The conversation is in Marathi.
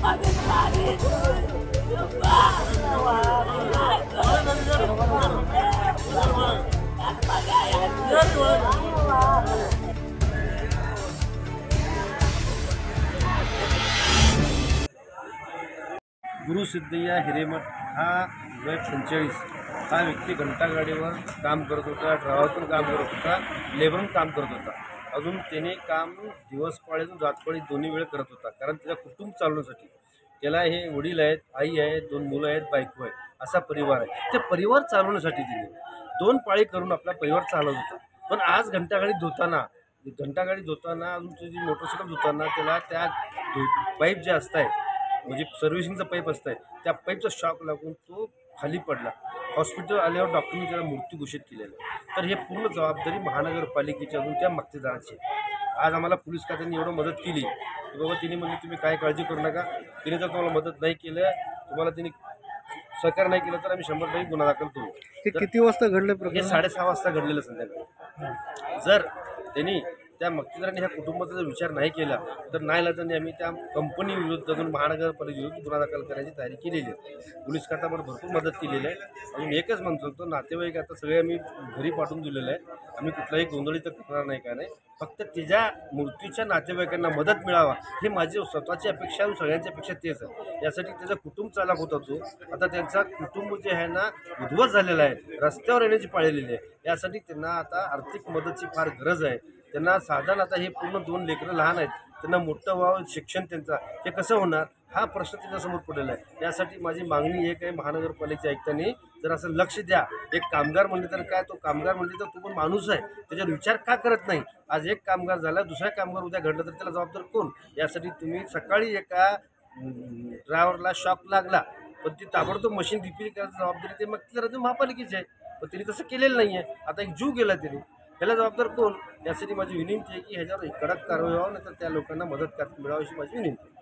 गुरु सिद्धय्या हिरेमठ हा वय 45 हा व्यक्ती घंटागाडीवर काम करत होता, ड्रायव्हरतून काम करत होता, लेबरून काम करत होता. अजून त्याने काम दिवसपाळीतून रातपाळी दोन्ही वेळ करत होता, कारण त्याचं कुटुंब चालवण्यासाठी. त्याला हे वडील आहेत, आई आहेत, 2 मुलं आहेत, बायको आहे, असा परिवार आहे. ते परिवार चालवण्यासाठी तिने 2 पाळी करून आपला परिवार चालवत होता. पण आज घंटागाडी धुताना अजून त्याची मोटरसायकल धुताना त्याला त्या पाईप जे असत आहे, म्हणजे सर्व्हिसिंगचा पाईप असत आहे, त्या पाईपचा शॉक लागून तो खाली पडला. हॉस्पिटल आल्यावर डॉक्टरने त्याला मृत्यू घोषित केलेला. तर हे पूर्ण जबाबदारी महानगरपालिकेची अजून त्या मक्तेदाराची. आज आम्हाला पोलीस खात्याने एवढं मदत केली की बाबा तिने म्हणले तुम्ही काय काळजी करू नका, तिने जर तुम्हाला मदत नाही केलं, तुम्हाला तिने सहकार्य नाही केलं तर आम्ही 100% गुन्हा दाखल करू. किती वाजता घडलं प्रकरण? हे 6:30 वाजता घडलेलं संध्याकाळी. जर त्यांनी त्या मक्तेदारांनी ह्या कुटुंबाचा जर विचार नाही केला तर नाईलाजाने आम्ही त्या कंपनी विरुद्ध अजून महानगरपालिकेविरुद्ध गुन्हा दाखल करायची तयारी केलेली आहे. पोलीस खात्यावर भरपूर मदत केलेली आहे. अजून एकच म्हणतो तो नातेवाईक आता सगळे आम्ही घरी पाठवून दिलेलं आहे. आम्ही कुठलाही गोंधळी तर करणार नाही, काय नाही, फक्त त्याच्या मृत्यूच्या नातेवाईकांना मदत मिळावा हे माझी स्वतःची अपेक्षा आणि सगळ्यांची अपेक्षा तेच आहे. यासाठी त्याचा कुटुंब चालक होता तो. आता त्यांचा कुटुंब जे आहे ना उद्ध्वस्त झालेला आहे, रस्त्यावर येण्याची पाळलेली आहे. यासाठी त्यांना आता आर्थिक मदतीची फार गरज आहे. त्यांना साधारण आता हे पूर्ण 2 लेकरं लहान आहेत, त्यांना मोठं व्हावं, शिक्षण त्यांचा हे कसं होणार हा प्रश्न त्याच्यासमोर पडलेला आहे. यासाठी माझी मागणी एक आहे, महानगरपालिकेच्या आयुक्तांनी जर असं लक्ष द्या. एक कामगार म्हणले तर काय, तो कामगार म्हणले तर तो पण माणूस आहे, त्याच्यावर विचार का करत नाही. आज एक कामगार झाला, दुसरा कामगार उद्या घडलं तर त्याला जबाबदार कोण. यासाठी तुम्ही सकाळी एका ड्रायव्हरला शॉक लागला पण ती ताबडतोब मशीन रिपेअर करायची जबाबदारी ते मग ती महापालिकेची आहे. पण तिने तसं केलेलं नाही आहे. आता एक जीव गेला त्याने, त्याला जबाबदार कोण. यासाठी माझी विनंती आहे की ह्याच्यावर कडक कारवाई व्हावं, नाही तर त्या लोकांना मदत मिळावी अशी माझी विनंती आहे.